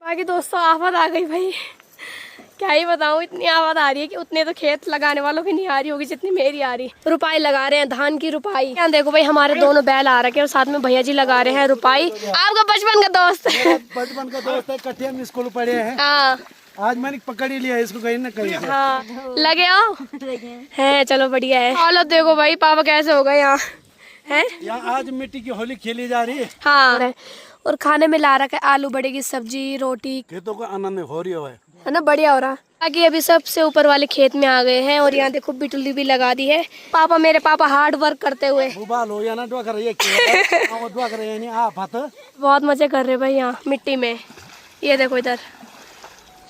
बाकी दोस्तों आफत आ गई भाई, क्या ही बताऊं, इतनी आवाज आ रही है कि उतने तो खेत लगाने वालों की नहीं आ रही होगी जितनी मेरी आ रही। रुपाई लगा रहे हैं, धान की रुपाई। यहाँ देखो भाई हमारे दोनों बैल आ रखे हैं और साथ में भैया जी लगा रहे हैं रुपाई। आपका बचपन का दोस्त बचपन का दोस्त है, कटिया में स्कूल पढ़े हैं। हाँ आज मैंने पकड़ ही लिया इसको कहीं ना कहीं। हाँ लगे आओ है, चलो बढ़िया है। हालत देखो भाई पापा कैसे हो गए यहाँ है। यहाँ आज मिट्टी की होली खेली जा रही है। हाँ और खाने में ला रखा है आलू बड़े की सब्जी रोटी। खेतों का आनंद हो रही है ना, बढ़िया हो रहा। बाकी अभी सबसे ऊपर वाले खेत में आ गए हैं और यहाँ देखो बिटुली भी लगा दी है। पापा मेरे पापा हार्ड वर्क करते हुए बहुत मजे कर रहे भाई यहाँ मिट्टी में। ये देखो इधर।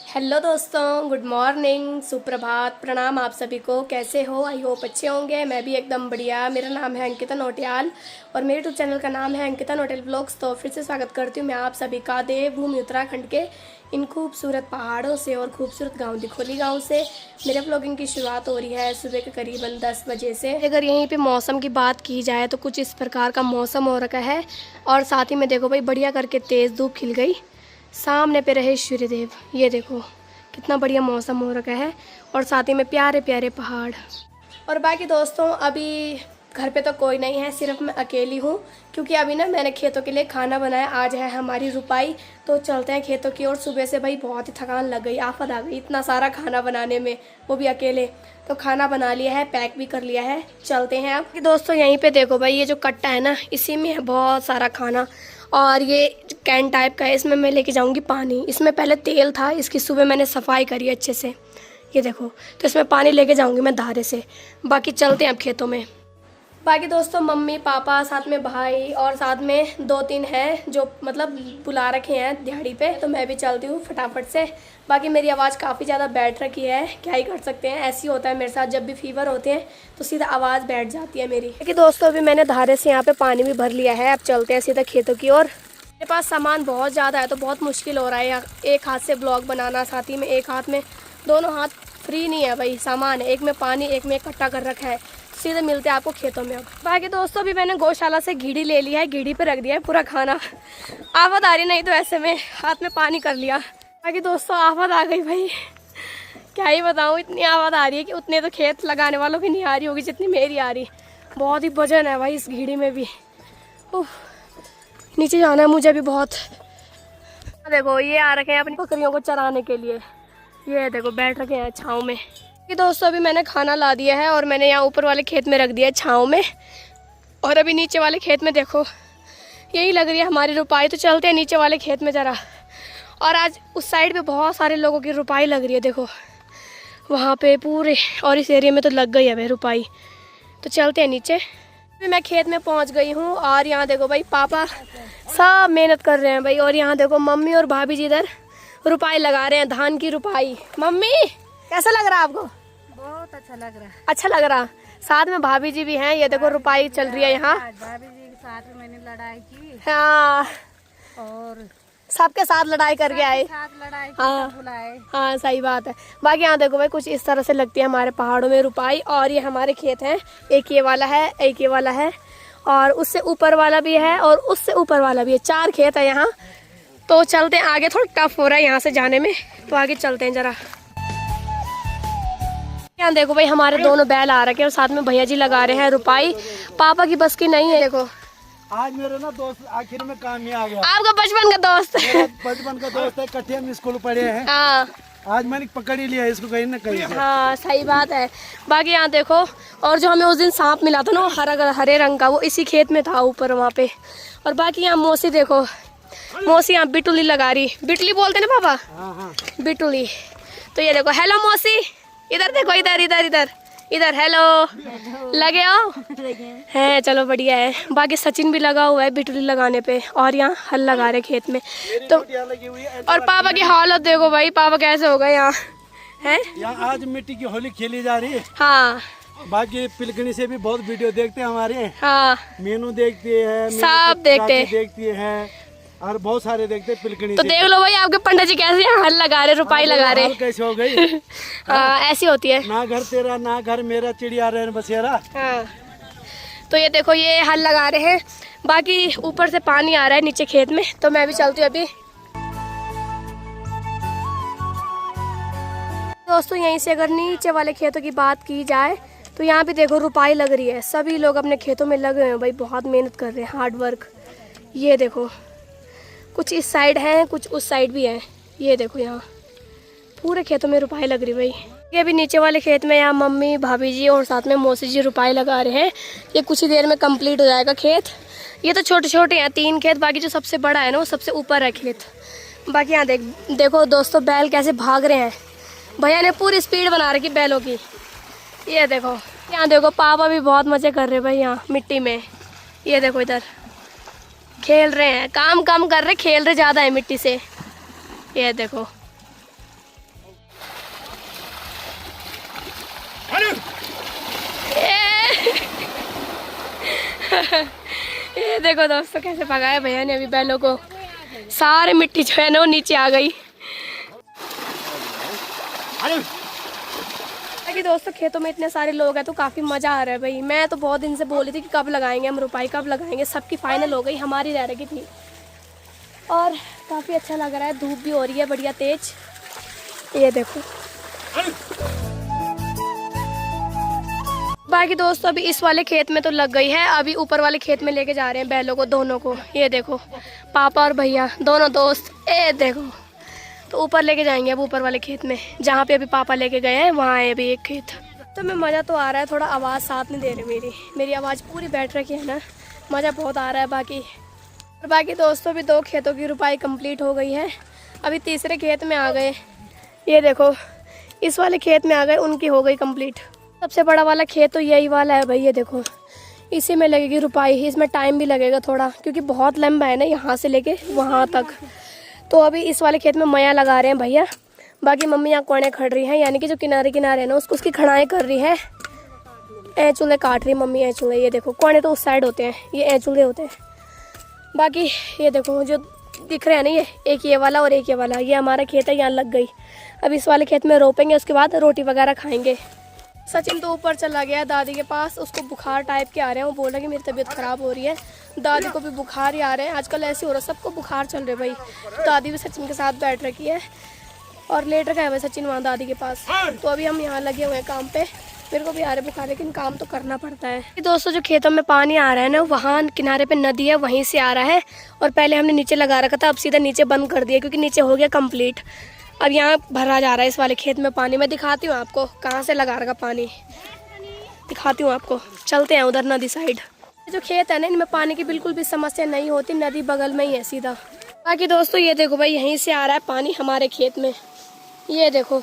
हेलो दोस्तों, गुड मॉर्निंग, सुप्रभात, प्रणाम आप सभी को। कैसे हो? आई होप अच्छे होंगे। मैं भी एकदम बढ़िया। मेरा नाम है अंकिता नोटियाल और मेरे यूट्यूब चैनल का नाम है अंकिता नोटियाल ब्लॉग्स। तो फिर से स्वागत करती हूँ मैं आप सभी का देवभूमि उत्तराखंड के इन खूबसूरत पहाड़ों से और खूबसूरत गांव दिखोली गांव से। मेरे ब्लॉगिंग की शुरुआत हो रही है सुबह के करीबन 10 बजे से। अगर यहीं पे मौसम की बात की जाए तो कुछ इस प्रकार का मौसम हो रखा है और साथ ही में देखो भाई बढ़िया करके तेज़ धूप खिल गई। सामने पे रहे सूर्यदेव। ये देखो कितना बढ़िया मौसम हो रखा है और साथ ही में प्यारे प्यारे पहाड़। और बाकी दोस्तों अभी घर पे तो कोई नहीं है, सिर्फ मैं अकेली हूँ क्योंकि अभी ना मैंने खेतों के लिए खाना बनाया। आज है हमारी रुपाई, तो चलते हैं खेतों की ओर। सुबह से भाई बहुत ही थकान लग गई, आफत आ गई इतना सारा खाना बनाने में, वो भी अकेले। तो खाना बना लिया है, पैक भी कर लिया है, चलते हैं अब। दोस्तों यहीं पे देखो भाई ये जो कट्टा है ना, इसी में है बहुत सारा खाना और ये कैन टाइप का है। इसमें मैं लेके जाऊंगी पानी। इसमें पहले तेल था, इसकी सुबह मैंने सफाई करी अच्छे से। ये देखो, तो इसमें पानी लेके जाऊंगी मैं धारे से। बाकी चलते हैं अब खेतों में। बाकी दोस्तों मम्मी पापा साथ में भाई और साथ में 2-3 हैं जो मतलब बुला रखे हैं दिहाड़ी पे। तो मैं भी चलती हूँ फटाफट से। बाकी मेरी आवाज़ काफ़ी ज़्यादा बैठ रखी है, क्या ही कर सकते हैं, ऐसी होता है मेरे साथ। जब भी फीवर होते हैं तो सीधा आवाज़ बैठ जाती है मेरी। क्योंकि दोस्तों अभी मैंने धारे से यहाँ पे पानी भी भर लिया है। अब चलते हैं सीधा खेतों की ओर। मेरे पास सामान बहुत ज़्यादा है तो बहुत मुश्किल हो रहा है एक हाथ से ब्लॉग बनाना, साथ ही में एक हाथ में, दोनों हाथ फ्री नहीं है भाई। सामान है, एक में पानी एक में इकट्ठा कर रखा है। सीधे मिलते हैं आपको खेतों में अब। बाकी दोस्तों अभी मैंने गौशाला से घीड़ी ले लिया है, घीड़ी पे रख दिया है पूरा खाना। आफत आ रही नहीं तो ऐसे में हाथ में पानी कर लिया। बाकी दोस्तों आफत आ गई भाई, क्या ही बताऊँ, इतनी आवाज़ आ रही है कि उतने तो खेत लगाने वालों की नहीं आ रही होगी जितनी मेरी आ रही। बहुत ही वजन है भाई इस घीड़ी में भी। नीचे जाना है मुझे भी बहुत। देखो ये आ रखे हैं अपनी बकरियों को चराने के लिए। ये देखो बैठ रखे हैं छाँव में। कि दोस्तों अभी मैंने खाना ला दिया है और मैंने यहाँ ऊपर वाले खेत में रख दिया है छाँव में। और अभी नीचे वाले खेत में देखो यही लग रही है हमारी रुपाई। तो चलते हैं नीचे वाले खेत में ज़रा। और आज उस साइड पे बहुत सारे लोगों की रुपाई लग रही है, देखो वहाँ पे पूरे। और इस एरिया में तो लग गई है भाई रुपाई। तो चलते हैं नीचे। अभी मैं खेत में पहुँच गई हूँ और यहाँ देखो भाई पापा सब मेहनत कर रहे हैं भाई। और यहाँ देखो मम्मी और भाभी जी इधर रुपाई लगा रहे हैं, धान की रुपाई। मम्मी कैसा लग रहा है आपको? बहुत अच्छा लग रहा है। अच्छा लग रहा। साथ में भाभी जी भी हैं। ये देखो रुपाई चल रही है यहाँ। भाभी जी के साथ में मैंने लड़ाई की। हाँ और सबके साथ लड़ाई करके आए। लड़ाई हाँ बुलाए। हाँ सही बात है। बाकी यहाँ देखो भाई कुछ इस तरह से लगती है हमारे पहाड़ों में रुपाई। और ये हमारे खेत हैं, एक ये वाला है, एक ये वाला है और उससे ऊपर वाला भी है और उससे ऊपर वाला भी है। 4 खेत है यहाँ। तो चलते हैं आगे, थोड़ा टफ हो रहा है यहाँ से जाने में, तो आगे चलते हैं जरा। यहाँ देखो भाई हमारे दोनों बैल आ रखे हैं और साथ में भैया जी लगा रहे हैं रुपाई। पापा की बस की नहीं है। देखो आज मेरे ना दोस्त आखिर में काम ही आ गया। आपका बचपन का दोस्त बचपन का दोस्त है, कटिया में स्कूल पढ़े हैं। हाँ आज मैंने पकड़ ही लिया इसको कहीं ना कहीं। हाँ सही बात है। बाकी यहाँ देखो, और जो हमें उस दिन सांप मिला था ना वो हरे रंग का, वो इसी खेत में था ऊपर वहाँ पे। और बाकी यहाँ मौसी देखो, मौसी यहाँ बिटुली लगा रही। बिटली बोलते ना पापा? हाँ। बिटुली। तो ये देखो, हेलो मौसी, इधर देखो, इधर इधर इधर इधर, हेलो लगे आओ है। चलो बढ़िया है। बाकी सचिन भी लगा हुआ है बिटुली लगाने पे और यहाँ हल लगा रहे खेत में। तो और पापा की हालत देखो भाई, पापा कैसे हो गए यहाँ है। यहाँ आज मिट्टी की होली खेली जा रही है। हाँ बाकी पिलकनी से भी बहुत वीडियो देखते हैं हमारे। हाँ मीनू देखती है, सब देखती है और बहुत सारे देखते हैं पिलकनी। तो देख लो भाई आपके पंडित जी कैसे हल लगा रहे, रुपाई लगा रहे। कैसे हो गई? हाँ ऐसी होती है। ना घर तेरा ना घर मेरा, चिड़िया रहे बसेरा। हाँ तो ये देखो ये हल लगा रहे हैं। बाकी ऊपर से पानी आ रहा है नीचे खेत में, तो मैं भी चलती हूँ अभी। दोस्तों यहीं से अगर नीचे वाले खेतों की बात की जाए तो यहाँ भी देखो रुपाई लग रही है। सभी लोग अपने खेतों में लगे हुए हैं भाई, बहुत मेहनत कर रहे हैं, हार्ड वर्क। ये देखो कुछ इस साइड है, कुछ उस साइड भी है। ये देखो यहाँ पूरे खेतों में रुपाई लग रही भाई। ये भी नीचे वाले खेत में यहाँ मम्मी, भाभी जी और साथ में मौसी जी रुपाई लगा रहे हैं। ये कुछ ही देर में कंप्लीट हो जाएगा खेत। ये तो छोटे छोटे हैं 3 खेत, बाकी जो सबसे बड़ा है ना वो सबसे ऊपर है खेत। बाकी यहाँ देखो दोस्तों बैल कैसे भाग रहे हैं। भैया ने पूरी स्पीड बना रखी बैलों की। ये देखो यहाँ देखो पापा भी बहुत मज़े कर रहे हैं भाई यहाँ मिट्टी में। ये देखो इधर खेल रहे हैं, काम कम कर रहे, खेल रहे ज़्यादा है मिट्टी से। ये देखो ये देखो दोस्तों कैसे भगाया भैया ने अभी बैलों को। सारे मिट्टी जो है ना वो नीचे आ गई। कि दोस्तों खेतों में इतने सारे लोग हैं तो काफ़ी मज़ा आ रहा है भाई। मैं तो बहुत दिन से बोल रही थी कि कब लगाएंगे हम रुपाई, कब लगाएंगे। सबकी फाइनल हो गई, हमारी रह रही थी। और काफ़ी अच्छा लग रहा है, धूप भी हो रही है बढ़िया तेज। ये देखो बाकी दोस्तों अभी इस वाले खेत में तो लग गई है, अभी ऊपर वाले खेत में लेके जा रहे हैं बैलों को दोनों को। ये देखो पापा और भैया दोनों दोस्त। ये देखो तो ऊपर लेके जाएंगे अब ऊपर वाले खेत में, जहाँ पे अभी पापा लेके गए हैं वहाँ है अभी एक खेत। तो मैं मज़ा तो आ रहा है, थोड़ा आवाज़ साथ नहीं दे रही मेरी आवाज़ पूरी बैठ रखी है ना, मज़ा बहुत आ रहा है। बाकी दोस्तों भी 2 खेतों की रुपाई कंप्लीट हो गई है, अभी तीसरे खेत में आ गए। ये देखो इस वाले खेत में आ गए, उनकी हो गई कंप्लीट। सबसे बड़ा वाला खेत तो यही वाला है भाई। ये देखो इसी में लगेगी रुपाई। इसमें टाइम भी लगेगा थोड़ा क्योंकि बहुत लंबा है ना यहाँ से लेके वहाँ तक। तो अभी इस वाले खेत में मया लगा रहे हैं भैया। बाकी मम्मी यहाँ कोने खड़ रही हैं, यानी कि जो किनारे किनारे है ना उसकी खड़ाएँ कर रही है। ऐचुले काट रही मम्मी, ऐचुले। ये देखो कोने तो उस साइड होते हैं, ये ऐचुले होते हैं। बाकी ये देखो जो दिख रहे हैं ना, ये एक ये वाला और एक ये वाला, ये हमारा खेत है, यहाँ लग गई। अब इस वाले खेत में रोपेंगे, उसके बाद रोटी वगैरह खाएंगे। सचिन तो ऊपर चला गया दादी के पास, उसको बुखार टाइप के आ रहे हैं। वो बोल रहा है कि मेरी तबीयत ख़राब हो रही है। दादी को भी बुखार ही आ रहे हैं, आजकल ऐसे हो रहा है, सबको बुखार चल रहे भाई। दादी भी सचिन के साथ बैठ रखी है और लेट रखा है भाई सचिन वहाँ दादी के पास। तो अभी हम यहाँ लगे हुए हैं काम पे। मेरे को भी आ रहा है बुखार, लेकिन काम तो करना पड़ता है। दोस्तों जो खेतों में पानी आ रहा है ना, वहाँ किनारे पे नदी है, वहीं से आ रहा है। और पहले हमने नीचे लगा रखा था, अब सीधा नीचे बंद कर दिया क्योंकि नीचे हो गया कंप्लीट। अब यहाँ भरा जा रहा है इस वाले खेत में पानी। मैं दिखाती हूँ आपको कहाँ से लगा रखा पानी, दिखाती हूँ आपको। चलते हैं उधर नदी साइड। जो खेत है ना इनमें पानी की बिल्कुल भी समस्या नहीं होती, नदी बगल में ही है सीधा। बाकी दोस्तों ये देखो भाई यहीं से आ रहा है पानी हमारे खेत में। ये देखो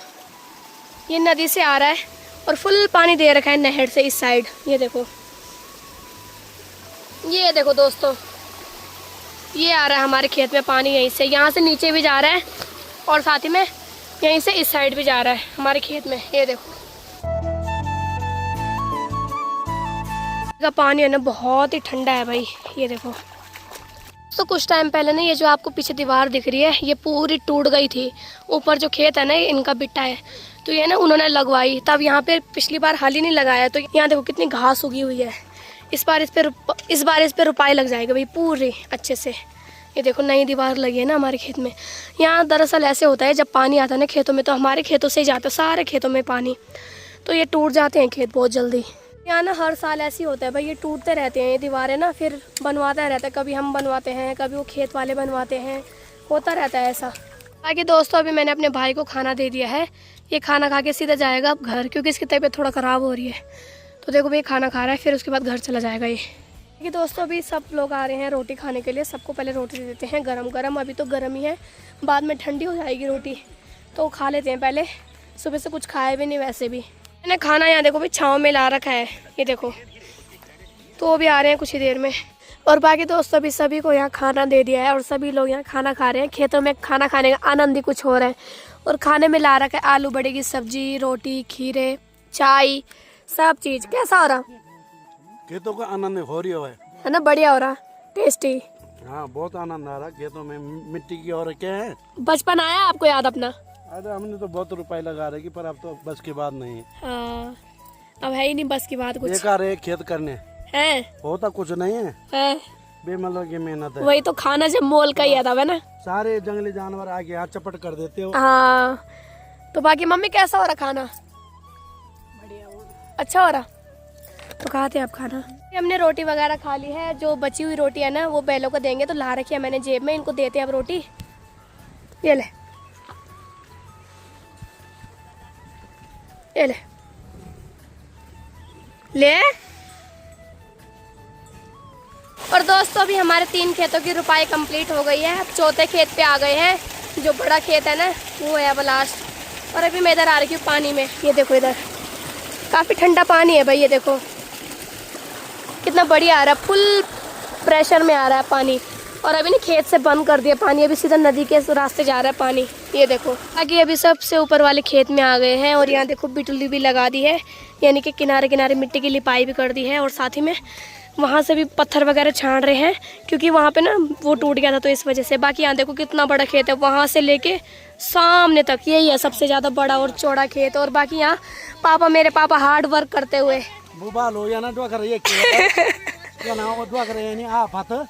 ये नदी से आ रहा है और फुल पानी दे रखा है नहर से इस साइड। ये देखो दोस्तों ये आ रहा है हमारे खेत में पानी यहीं से, यहाँ से नीचे भी जा रहा है और साथ ही में यहीं से इस साइड भी जा रहा है हमारे खेत में। ये देखो का पानी है ना बहुत ही ठंडा है भाई। ये देखो तो कुछ टाइम पहले ना ये जो आपको पीछे दीवार दिख रही है ये पूरी टूट गई थी। ऊपर जो खेत है ना इनका बिट्टा है, तो ये ना उन्होंने लगवाई, तब यहाँ पे पिछली बार हाल ही नहीं लगाया। तो यहाँ देखो कितनी घास उगी हुई है। इस बार इस पे रुपाई लग जाएगी भाई पूरी अच्छे से। ये देखो नई दीवार लगी है ना हमारे खेत में। यहाँ दरअसल ऐसे होता है जब पानी आता है ना खेतों में, तो हमारे खेतों से ही जाता है सारे खेतों में पानी, तो ये टूट जाते हैं खेत बहुत जल्दी। यहाँ ना हर साल ऐसे ही होता है भाई, ये टूटते रहते हैं ये दीवारें ना, फिर बनवाता रहता है। कभी हम बनवाते हैं, कभी वो खेत वाले बनवाते हैं, होता रहता है ऐसा। बाकी दोस्तों अभी मैंने अपने भाई को खाना दे दिया है, ये खाना खा के सीधा जाएगा अब घर, क्योंकि इसकी तबीयत थोड़ा ख़राब हो रही है। तो देखो भाई खाना खा रहा है, फिर उसके बाद घर चला जाएगा ये। कि दोस्तों अभी सब लोग आ रहे हैं रोटी खाने के लिए। सबको पहले रोटी दे देते हैं गरम गरम, अभी तो गर्म ही है, बाद में ठंडी हो जाएगी रोटी, तो खा लेते हैं पहले। सुबह से कुछ खाए भी नहीं वैसे भी। मैंने खाना यहाँ देखो भाई छाँव में ला रखा है, ये देखो, तो वो भी आ रहे हैं कुछ ही देर में। और बाकी दोस्तों अभी सभी को यहाँ खाना दे दिया है और सभी लोग यहाँ खाना खा रहे हैं। खेतों में खाना खाने का आनंद ही कुछ हो रहा है। और खाने में ला रखा है आलू बड़े की सब्जी, रोटी, खीरे, चाय, सब चीज़। कैसा हो रहा? खेतों का आनंद हो रही है ना, बढ़िया हो रहा, टेस्टी। हाँ बहुत आनंद आ रहा खेतों में मिट्टी की। और क्या है, बचपन आया आपको याद अपना? अरे हमने तो बहुत रुपए लगा रहे पर अब तो बस की बात नहीं है। हाँ अब है ही नहीं बस की बात कुछ। बेकार है खेत करने, है होता कुछ नहीं है। बेमतलब की मेहनत है। वही तो खाना जब मोल का ही आता है ना, सारे जंगली जानवर आके यहाँ चपट कर देते हो। हाँ तो बाकी मम्मी कैसा हो रहा खाना? अच्छा हो रहा। तो खाते आप खाना। हमने रोटी वगैरह खा ली है। जो बची हुई रोटी है ना वो बैलों को देंगे, तो ला रखी है मैंने जेब में, इनको देते हैं अब रोटी। ये ले, ये ले, ले। और दोस्तों अभी हमारे 3 खेतों की रुपाई कंप्लीट हो गई है। अब चौथे खेत पे आ गए हैं। जो बड़ा खेत है ना वो है अब लास्ट। और अभी मैं इधर आ रही हूँ पानी में। ये देखो इधर काफ़ी ठंडा पानी है भाई। ये देखो कितना बढ़िया आ रहा है, फुल प्रेशर में आ रहा है पानी। और अभी ना खेत से बंद कर दिया पानी, अभी सीधा नदी के रास्ते जा रहा है पानी। ये देखो आगे अभी सबसे ऊपर वाले खेत में आ गए हैं। और यहाँ देखो बिटुली भी लगा दी है, यानी कि किनारे किनारे मिट्टी की लिपाई भी कर दी है। और साथ ही में वहाँ से भी पत्थर वगैरह छान रहे हैं, क्योंकि वहाँ पे ना वो टूट गया था तो इस वजह से। बाकी यहाँ देखो कितना बड़ा खेत है, वहाँ से लेके सामने तक यही है सबसे ज़्यादा बड़ा और चौड़ा खेत। और बाकी यहाँ पापा, मेरे पापा हार्ड वर्क करते हुए बुबा लो या ना दुआ कर रही है क्या ना वो दुआ कर रहे हैं नहीं आप हाथ हैं?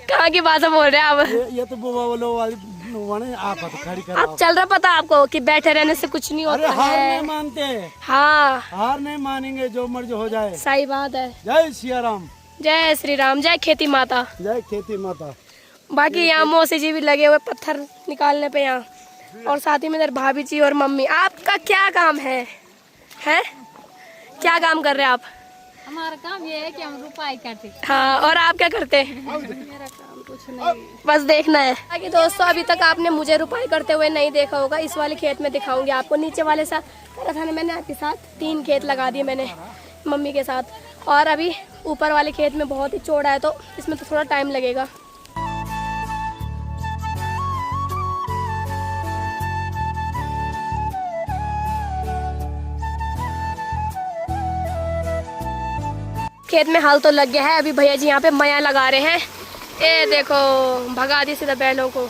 कहाँ की भाषा बोल रहे हैं आप? ये तो बुबा वालों वाली वाले आप हाथ खड़ी कर। अब चल रहा पता आपको कि बैठे रहने से कुछ नहीं अरे होता हार है। नहीं मानते। हाँ हार नहीं मानेंगे, जो मर्जी हो जाए। सही बात है। जय सिया राम, जय श्री राम, जय खेती माता। जय खेती माता। बाकी यहाँ मौसी जी भी लगे हुए पत्थर निकालने पे यहाँ। और साथ ही में इधर भाभी जी और मम्मी। आपका क्या काम है? हैं? क्या काम कर रहे हैं आप? हमारा काम ये है कि हम रुपाई करते। हाँ, और आप क्या करते हैं? मेरा काम कुछ नहीं, बस देखना है। बाकी दोस्तों अभी तक आपने मुझे रुपाई करते हुए नहीं देखा होगा, इस वाले खेत में दिखाऊंगी आपको। नीचे वाले साथ करा था ना मैंने आपके साथ, 3 खेत लगा दिए मैंने मम्मी के साथ। और अभी ऊपर वाले खेत में बहुत ही चौड़ा है, तो इसमें तो थोड़ा टाइम लगेगा। खेत में हाल तो लग गया है। अभी भैया जी यहाँ पे मया लगा रहे हैं। ये देखो भगा दी सीधा बैलों को।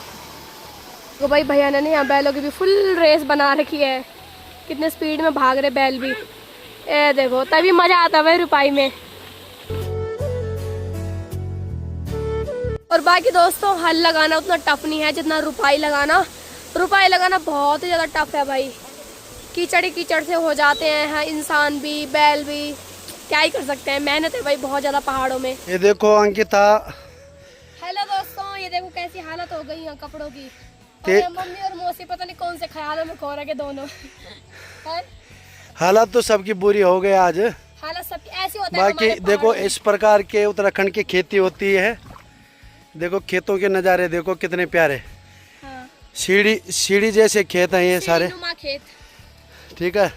तो भाई भैया ने यहाँ बैलों की भी फुल रेस बना रखी है, कितने स्पीड में भाग रहे बैल भी। ये देखो तभी मजा आता है रुपाई में। और बाकी दोस्तों हल लगाना उतना टफ नहीं है जितना रुपाई लगाना। रुपाई लगाना बहुत ही ज़्यादा टफ है भाई। कीचड़ ही कीचड़ से हो जाते हैं इंसान भी, बैल भी। क्या ही कर सकते हैं, मेहनत है भाई बहुत ज़्यादा पहाड़ों में। ये देखो अंकिता। हेलो दोस्तों, ये देखो कैसी हालत हो गई है कपड़ों की। और ये मम्मी और मौसी पता नहीं कौन से ख्यालों में खो रखे दोनों। हालत तो सबकी बुरी हो गई आज। हालत सबकी ऐसी होती है। बाकी देखो इस प्रकार के उत्तराखंड की खेती होती है। देखो खेतों के नज़ारे देखो कितने प्यारे। हाँ। सीढ़ी जैसे खेत हैं ये सारे। खेत ठीक है।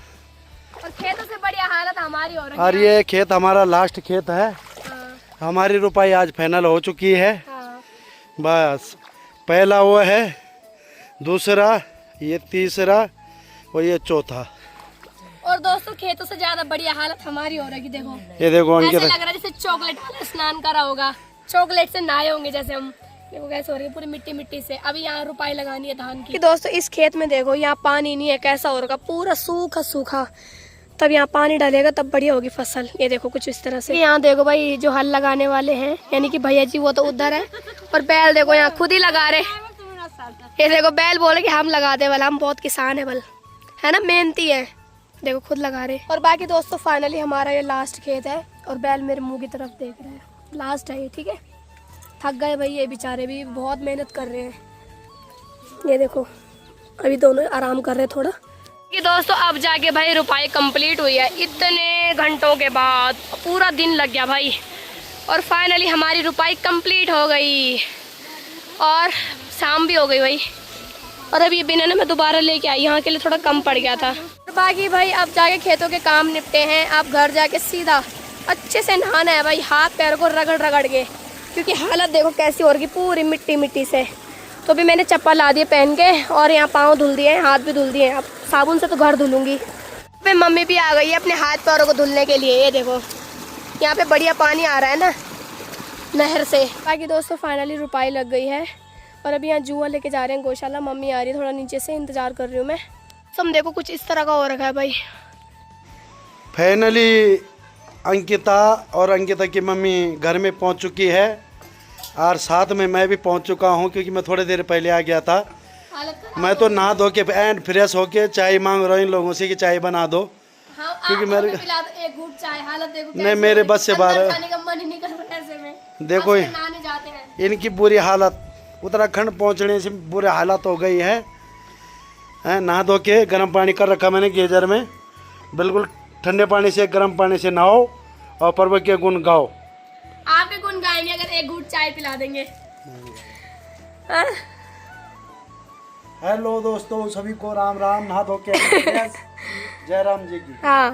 और खेतों से बढ़िया हालत हमारी हो रही है। और ये खेत हमारा लास्ट खेत है। हाँ। हमारी रुपाई आज फाइनल हो चुकी है। हाँ। बस पहला वो है, दूसरा, ये तीसरा और ये चौथा। और दोस्तों खेतों से ज्यादा बढ़िया हालत हमारी हो रही है। देखो ये देखो ऐसे अंकित, लग रहा है जैसे चॉकलेट वाला स्नान करा होगा, चॉकलेट से नहाए होंगे जैसे हम। देखो कैसे हो रही है पूरी मिट्टी मिट्टी से। अभी यहाँ रुपाई लगानी है धान की। दोस्तों इस खेत में देखो यहाँ पानी नहीं है, कैसा हो रहा पूरा सूखा सूखा। तब यहाँ पानी डालेगा तब बढ़िया होगी फसल। ये देखो कुछ इस तरह से। यहाँ देखो भाई जो हल लगाने वाले हैं यानी कि भैया जी वो तो उधर है। और बैल देखो यहाँ खुद ही लगा रहे। ये देखो बैल बोले कि हम लगा दे वाला, हम बहुत किसान है बल, है ना, मेहनती है। देखो खुद लगा रहे। और बाकी दोस्तों फाइनली हमारा ये लास्ट खेत है। और बैल मेरे मुंह की तरफ देख रहे हैं, लास्ट है ये। ठीक है, थक गए भाई ये बेचारे भी, बहुत मेहनत कर रहे हैं। ये देखो अभी दोनों आराम कर रहे हैं थोड़ा। कि दोस्तों अब जाके भाई रुपाई कंप्लीट हुई है इतने घंटों के बाद, पूरा दिन लग गया भाई। और फाइनली हमारी रुपाई कंप्लीट हो गई और शाम भी हो गई भाई। और अब ये बिना ना मैं दोबारा लेके आई, यहाँ के लिए थोड़ा कम पड़ गया था। बाकी भाई अब जाके खेतों के काम निपटे हैं। अब घर जाके सीधा अच्छे से नहाना है भाई, हाथ पैर को रगड़ रगड़ के, क्योंकि हालत देखो कैसी हो रही पूरी मिट्टी मिट्टी से। तो भी मैंने चप्पल ला दिए पहन के, और यहाँ पाँव धुल दिए हैं, हाथ भी धुल दिए हैं। अब साबुन से तो घर धुलूंगी। फिर मम्मी भी आ गई है अपने हाथ पैरों को धुलने के लिए। ये देखो यहाँ पे बढ़िया पानी आ रहा है ना नहर से। बाकी दोस्तों फाइनली रुपाई लग गई है। और अभी यहाँ जुआ लेके जा रहे हैं गौशाला। मम्मी आ रही है थोड़ा नीचे से, इंतजार कर रही हूँ मैं। सब देखो कुछ इस तरह का हो रखा है भाई। फाइनली अंकिता और अंकिता की मम्मी घर में पहुंच चुकी है। और साथ में मैं भी पहुंच चुका हूं, क्योंकि मैं थोड़ी देर पहले आ गया था। हालत खराब मैं तो नहा धो के एंड फ्रेश होके चाय मांग रहा हूँ इन लोगों से कि चाय बना दो। हाँ, क्योंकि आप मेरे हमें पिला दो एक घूंट चाय। हालत देखो नहीं, कैसी मेरे हो रही। बस से अंदर बाहर जाने का मन ही नहीं कर रहा ऐसे में। देखो अब नहाने जाते हैं। इनकी बुरी हालत, उत्तराखंड पहुंचने से बुरी हालत हो गई है। नहा धो के गर्म पानी कर रखा मैंने गीजर में, बिल्कुल ठंडे पानी से गर्म पानी से नहाओ और प्रभु के गुण गाओ। आप भी गुण गाएंगे अगर एक घूंट चाय पिला देंगे। हाँ? हेलो दोस्तों, सभी को राम राम। नहा धो के जय राम जी की। हाँ